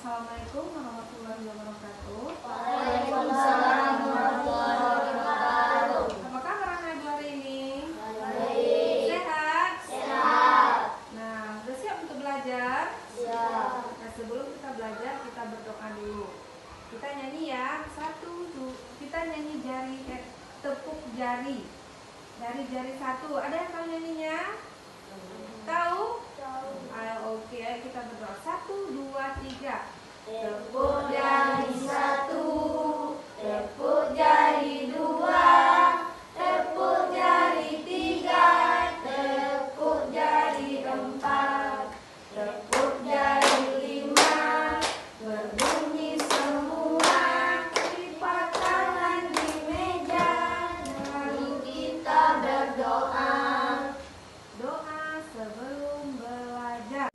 Assalamualaikum warahmatullahi wabarakatuh. Waalaikumsalam warahmatullahi wabarakatuh. Apa kabar anak hari ini? Baik. Sehat? Sehat. Nah, sudah siap untuk belajar? Siap. Nah, sebelum kita belajar, kita berdoa dulu. Kita nyanyi ya. Kita nyanyi tepuk jari. Dari jari satu. Ada yang tahu nyanyinya? Tahu? Ayo, oke, ayo kita berdoa. 1, 2, 3. Tepuk jari satu, tepuk jari dua, tepuk jari tiga, tepuk jari empat, tepuk jari lima, berbunyi semua, lipat tangan di meja, lalu kita berdoa. Doa sebelum belajar.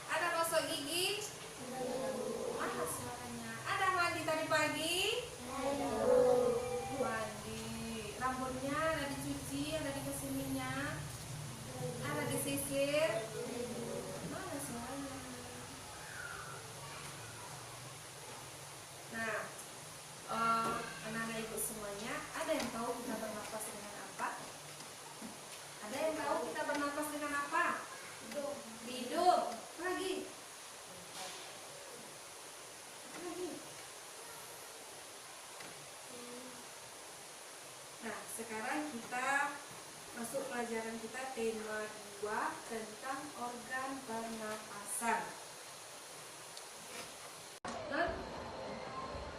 Ada gosok gigi? Mana suaranya? Ada mandi tadi pagi? Mandi. Rambutnya ada dicuci, ada dikasih minyak, ada disisir. Mana suaranya? Nah, anak-anak ibu semuanya, ada yang tahu kita bernapas dengan apa? Ada yang tahu kita bernapas dengan apa? Hidup. Lagi. Nah, sekarang kita masuk pelajaran kita tema 2 tentang organ pernapasan.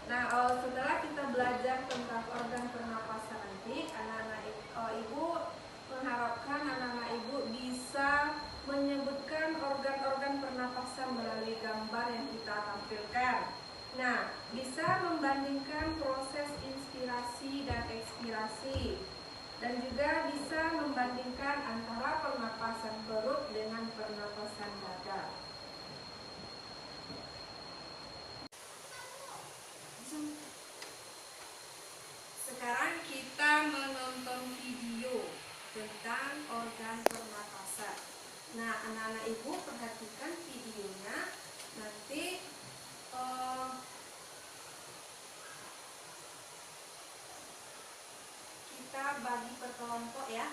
Nah, setelah kita belajar tentang organ pernapasan nanti, anak-anak ibu mengharapkan anak-anak ibu bisa menyebutkan organ-organ pernapasan melalui gambar yang kita tampilkan. Nah, bisa membandingkan proses inspirasi dan ekspirasi, dan juga bisa membandingkan antara pernapasan perut dengan pernapasan dada. Sekarang kita menonton video tentang organ pernapasan. Nah, anak-anak ibu perhatikan videonya. Nanti kita bagi per kelompok ya.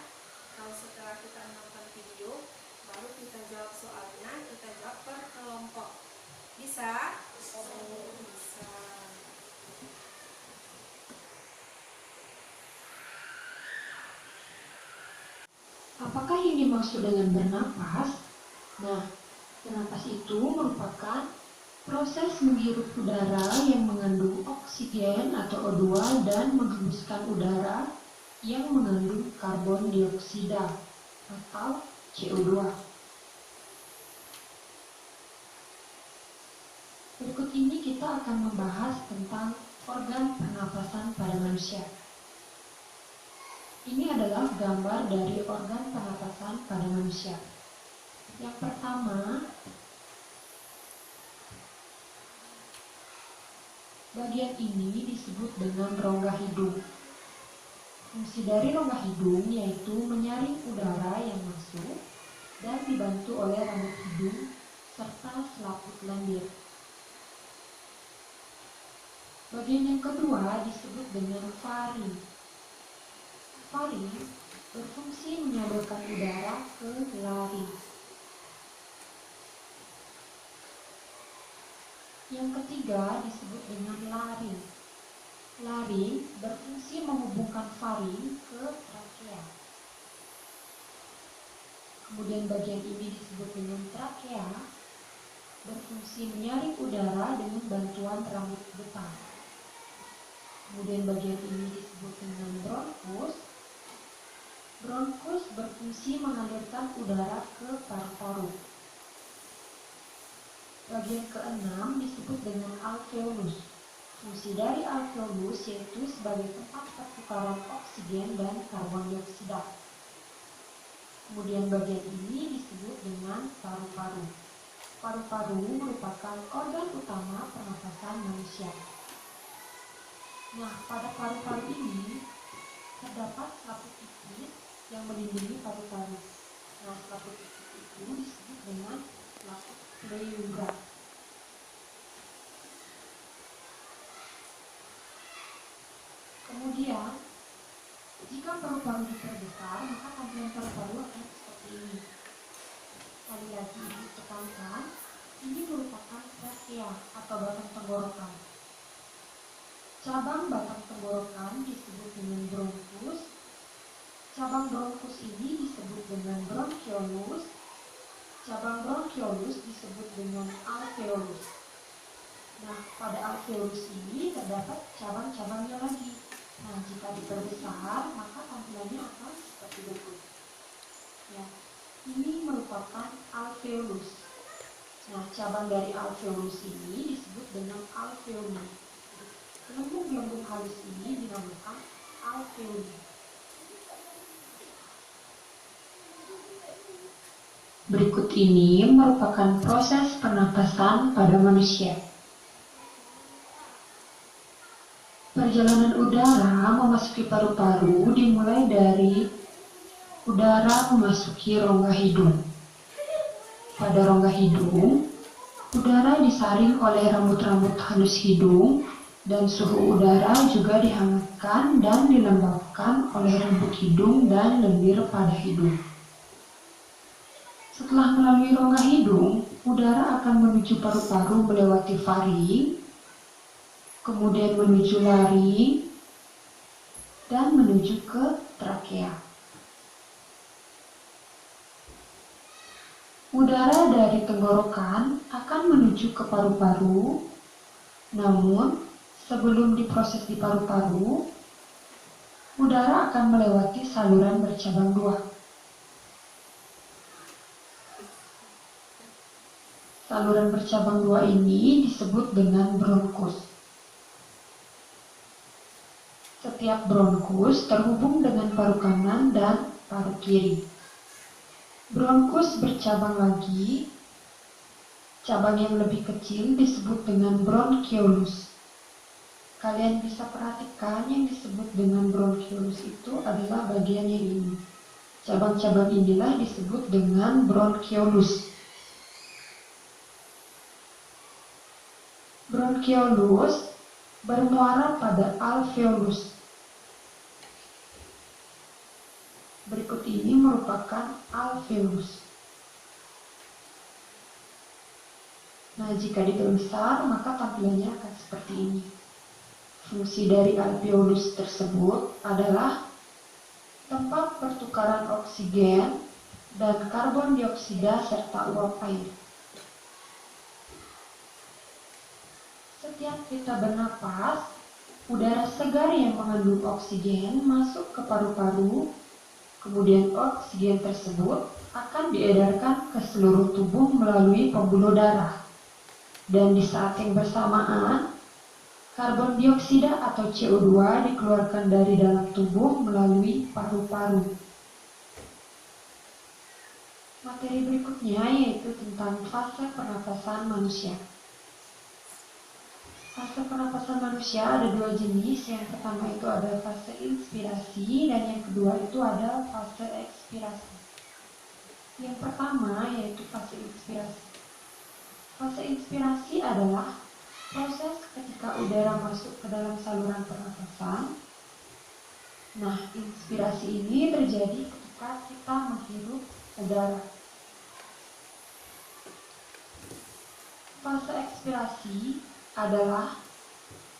Kalau setelah kita nonton video, baru kita jawab soalnya, kita jawab per kelompok. Bisa? Bisa. Apakah yang dimaksud dengan bernapas? Nah, bernapas itu merupakan proses menghirup udara yang mengandung oksigen atau O2 dan menghembuskan udara yang mengandung karbon dioksida atau CO2. Berikut ini kita akan membahas tentang organ pernapasan pada manusia. Ini adalah gambar dari organ pernapasan pada manusia. Yang pertama, bagian ini disebut dengan rongga hidung. Fungsi dari rongga hidung yaitu menyaring udara yang masuk dan dibantu oleh rambut hidung serta selaput lendir. Bagian yang kedua disebut dengan faring. Faring berfungsi menyalurkan udara ke laring. Yang ketiga disebut dengan laring. Laring berfungsi menghubungkan faring ke trakea. Kemudian bagian ini disebut dengan trakea, berfungsi menyaring udara dengan bantuan rambut depan. Kemudian bagian ini disebut dengan bronkus. Bronkus berfungsi mengalirkan udara ke paru-paru. Bagian keenam disebut dengan alveolus. Fungsi dari alveolus yaitu sebagai tempat pertukaran oksigen dan karbon dioksida. Kemudian bagian ini disebut dengan paru-paru. Paru-paru merupakan organ utama pernapasan manusia. Nah, pada paru-paru ini terdapat selaput tipis yang melindungi paru-paru. Nah, selaput tipis itu disebut dengan selaput pleura. Kemudian, jika paru-paru diperbesar, maka tampilan paru-paru akan seperti ini. Sekali lagi ditekankan, ini merupakan trakea atau batang tenggorokan. Cabang batang tenggorokan disebut dengan bronkus. Cabang bronkus ini disebut dengan bronchiolus. Cabang bronchiolus disebut dengan alveolus. Nah, pada alveolus ini terdapat cabang-cabangnya lagi. Nah, jika diperbesar, maka tampilannya akan seperti berikut. Ya, ini merupakan alveolus. Nah, cabang dari alveolus ini disebut dengan alveoli. Gelembung-gelembung halus ini dinamakan alveoli. Berikut ini merupakan proses pernapasan pada manusia. Perjalanan udara memasuki paru-paru dimulai dari udara memasuki rongga hidung. Pada rongga hidung, udara disaring oleh rambut-rambut halus hidung dan suhu udara juga dihangatkan dan dilembabkan oleh rambut hidung dan lendir pada hidung. Setelah melalui rongga hidung, udara akan menuju paru-paru melewati faring, kemudian menuju laring, dan menuju ke trakea. Udara dari tenggorokan akan menuju ke paru-paru, namun sebelum diproses di paru-paru, udara akan melewati saluran bercabang dua. Saluran bercabang dua ini disebut dengan bronkus. Setiap bronkus terhubung dengan paru kanan dan paru kiri. Bronkus bercabang lagi. Cabang yang lebih kecil disebut dengan bronchiolus. Kalian bisa perhatikan yang disebut dengan bronchiolus itu adalah bagian yang ini. Cabang-cabang inilah disebut dengan bronchiolus. Bronchiolus bermuara pada alveolus. Berikut ini merupakan alveolus. Nah, jika diperbesar, maka tampilannya akan seperti ini. Fungsi dari alveolus tersebut adalah tempat pertukaran oksigen dan karbon dioksida serta uap air. Setiap kita bernapas, udara segar yang mengandung oksigen masuk ke paru-paru, kemudian oksigen tersebut akan diedarkan ke seluruh tubuh melalui pembuluh darah. Dan di saat yang bersamaan, karbon dioksida atau CO2 dikeluarkan dari dalam tubuh melalui paru-paru. Materi berikutnya yaitu tentang fase pernapasan manusia. Fase pernapasan manusia ada dua jenis. Yang pertama itu ada fase inspirasi dan yang kedua itu ada fase ekspirasi. Yang pertama yaitu fase inspirasi. Fase inspirasi adalah proses ketika udara masuk ke dalam saluran pernapasan. Nah, inspirasi ini terjadi ketika kita menghirup udara. Fase ekspirasi adalah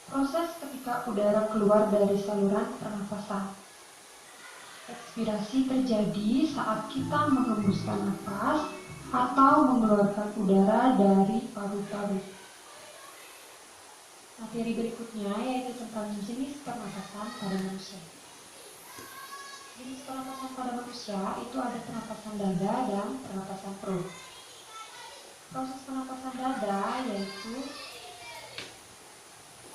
proses ketika udara keluar dari saluran pernapasan. Ekspirasi terjadi saat kita menghembuskan napas atau mengeluarkan udara dari paru-paru. Materi berikutnya yaitu tentang jenis pernapasan pada manusia. Jenis pernapasan pada manusia itu ada pernapasan dada dan pernapasan perut. Proses pernapasan dada yaitu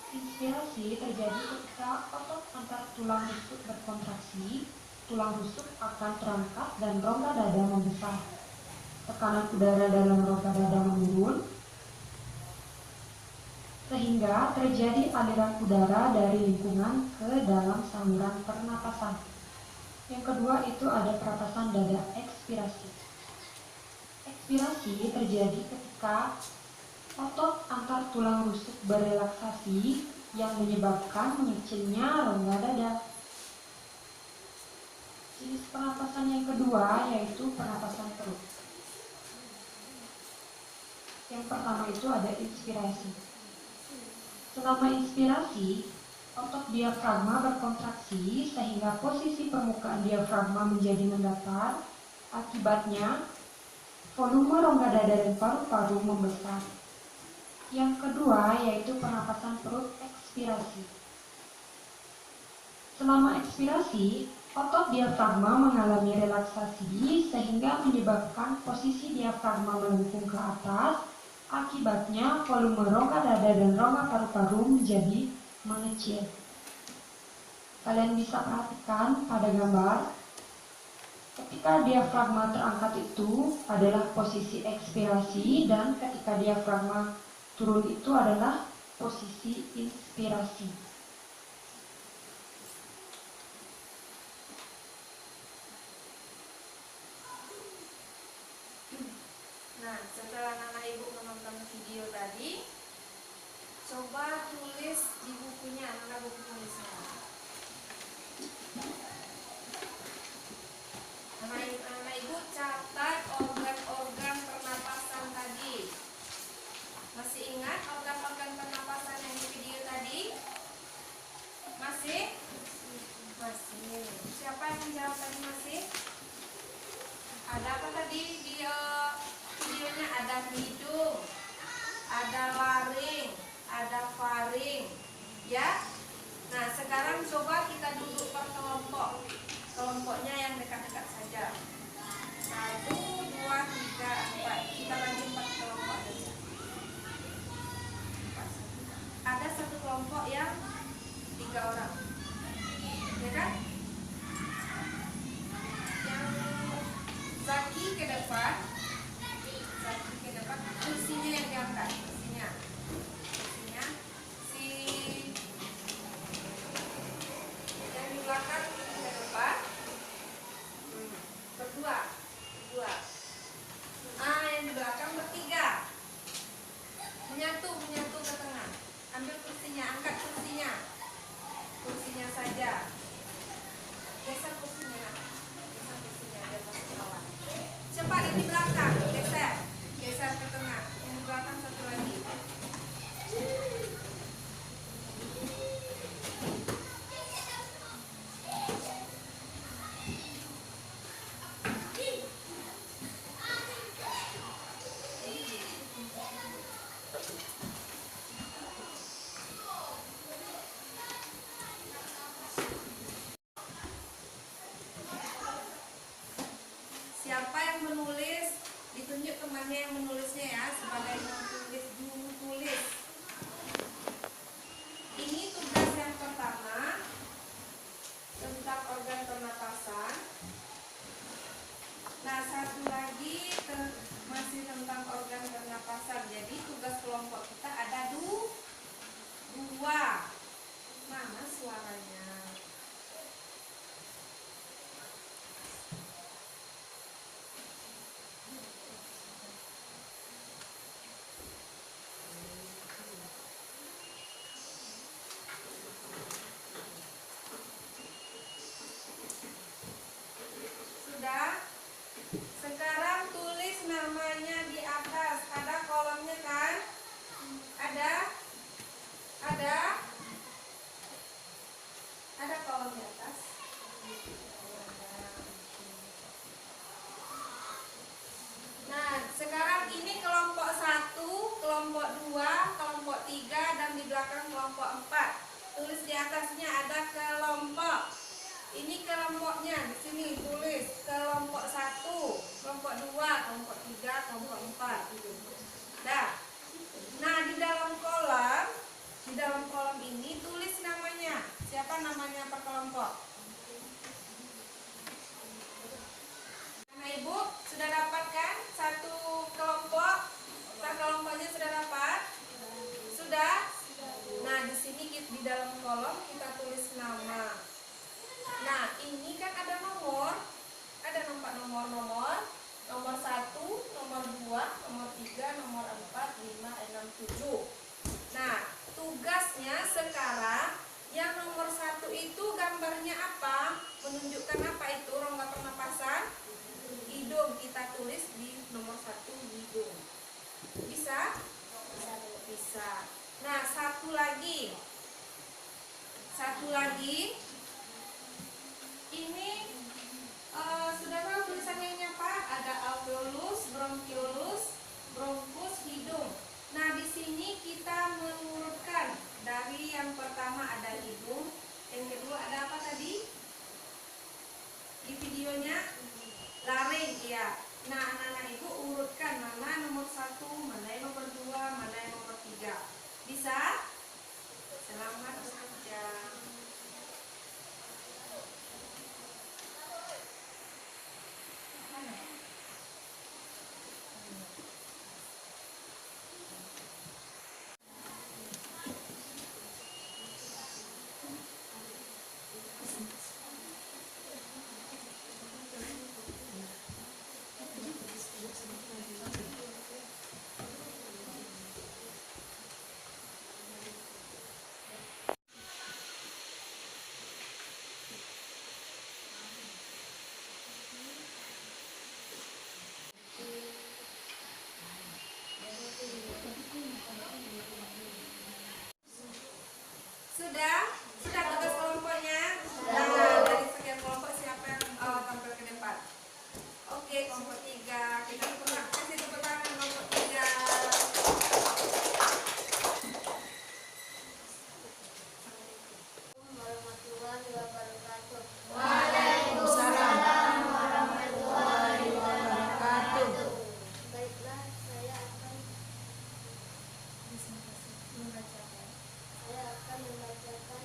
inspirasi terjadi ketika otot antar tulang rusuk berkontraksi, tulang rusuk akan terangkat dan rongga dada membesar. Tekanan udara dalam rongga dada menurun, sehingga terjadi aliran udara dari lingkungan ke dalam saluran pernapasan. Yang kedua itu ada pernapasan dada ekspirasi. Ekspirasi terjadi ketika otot antar tulang rusuk berelaksasi yang menyebabkan mengecilnya rongga dada. Jenis pernapasan yang kedua yaitu pernapasan perut. Yang pertama itu ada inspirasi. Selama inspirasi, otot diafragma berkontraksi sehingga posisi permukaan diafragma menjadi mendatar. Akibatnya, volume rongga dada dan paru-paru membesar. Yang kedua yaitu pernapasan perut ekspirasi. Selama ekspirasi, otot diafragma mengalami relaksasi sehingga menyebabkan posisi diafragma melengkung ke atas. Akibatnya, volume rongga dada dan rongga paru-paru menjadi mengecil. Kalian bisa perhatikan pada gambar, ketika diafragma terangkat itu adalah posisi ekspirasi dan ketika diafragma turun itu adalah posisi inspirasi. Nah, setelah anak ibu menonton video tadi, coba tulis di bukunya, anak buku tulisnya. Anak ibu catat organ-organ pernapasan tadi. Masih ingat organ-organ pernapasan yang di video tadi? Masih? Masih. Siapa yang menjawab tadi masih? Ada apa tadi di videonya? Ada hidung, ada laring, ada faring, ya. Nah, sekarang coba kita duduk per kelompok. Kelompoknya yang dekat-dekat saja. 1, 2, 3, 4. Kita bagi 4 kelompok saja. Ada satu kelompok yang 3 orang, ya kan? Yang Zaki ke depan, kursinya yang diangkat, kursinya. Si yang di belakang ke depan, berdua. Yang di belakang bertiga. Menyatu ke tengah. Ambil kursinya, angkat kursinya. Kursinya saja. Geser kursinya. Biar masuk lawan. Cepat yang di belakang, geser ke tengah. Yang di belakang satu lagi. sudah. Sekarang tulis namanya di atas. Ada kolomnya kan? Ada? Ada kolom di atas. Nah, sekarang ini kelompok 1, kelompok 2, kelompok 3, dan di belakang kelompok 4. Tulis di atasnya ada kelompok. Ini kelompoknya, di sini tulis kelompok 1, kelompok 2, kelompok 3, kelompok 4. Dah. Nah, di dalam kolom ini tulis namanya. Siapa namanya per kelompok? Nah, Ibu sudah dapat kan? Satu kelompok, per kelompoknya sudah dapat? Sudah? Nah, di sini di dalam kolom kita tulis nama. Nah, ini kan ada nomor. Ada nomor 1, nomor 2, nomor 3, nomor 4, 5, 6, 7. Nah, tugasnya sekarang yang nomor 1 itu gambarnya apa? Menunjukkan apa itu rongga pernapasan? Hidung. Kita tulis di nomor 1 hidung. Bisa? Bisa. Nah, satu lagi. Ini sudah tahu tulisannya ini apa? Ada alveolus, bronkiolus, bronkus, hidung. Nah, di sini kita mengurutkan dari yang pertama ada hidung, yang kedua ada apa tadi? Di videonya laring, ya. Nah, anak-anak Ibu urutkan mana nomor 1, mana yang nomor 2, mana yang nomor 3. Bisa? Selamat bekerja. Sudah? Sudah tugas kelompoknya? Nah, dari sekian kelompok siapa yang tampil ke depan? Oke, kelompok 3. Kita kasih tepuk tangan kelompok 3. Warahmatullahi wabarakatuh. Waalaikumsalam warahmatullahi wabarakatuh. Baiklah, saya akan membacakan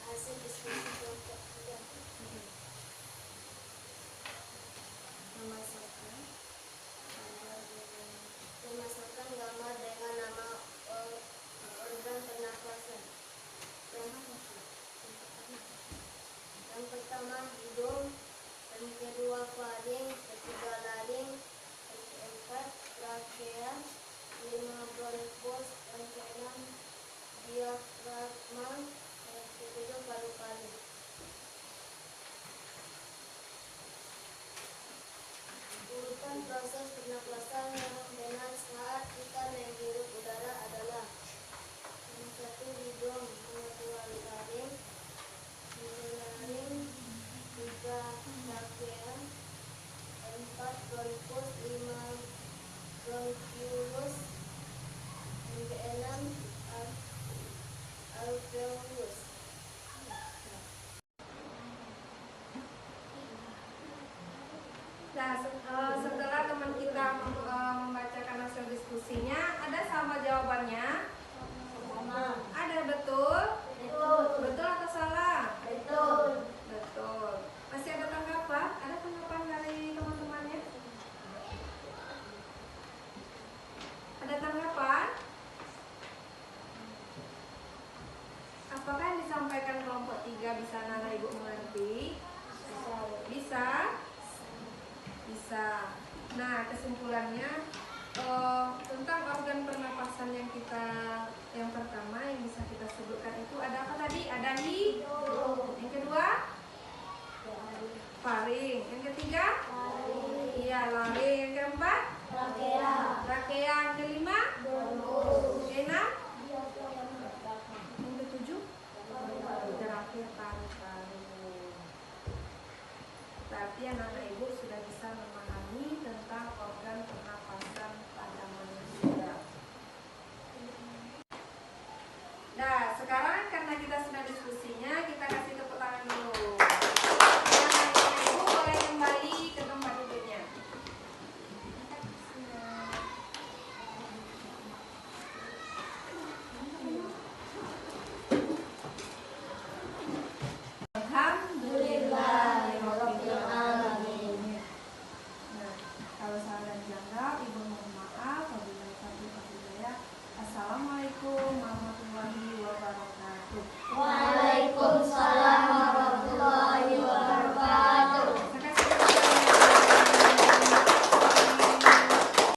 hasil diskusi kelompok 3. Memasukkan gambar dengan nama organ pernapasan. Yang pertama hidung, yang kedua faring, ketiga laring, yang keempat trakea, 5 bronkus, yang keenam diafragma, yang ketujuh paru-paru. Urutan proses pernapasan yang benar saat kita menghirup udara adalah: nomor 1 hidung, nomor 2 laring, nomor laring, 3 trakea, 4 bronkus, 5 bronkiolus, yang keenam alveolus. Nah, setelah teman kita membacakan hasil diskusinya, ada sama jawabannya? Ada betul? Betul atau salah? Betul. Masih ada tanggapan? Ada tanggapan dari teman-temannya? Ada tanggapan? Apakah yang disampaikan kelompok 3 bisa anak Ibu mengerti? Bisa? Bisa. Nah, kesimpulannya tentang organ pernapasan yang pertama yang bisa kita sebutkan itu faring. Yang ketiga? Iya, laring. Yang keempat? Trakea. Yang kelima? Keenam? Yang ketujuh? Terakhir paru-paru. Berarti anak-anak ibu sudah bisa memahami tentang organ pernapasan.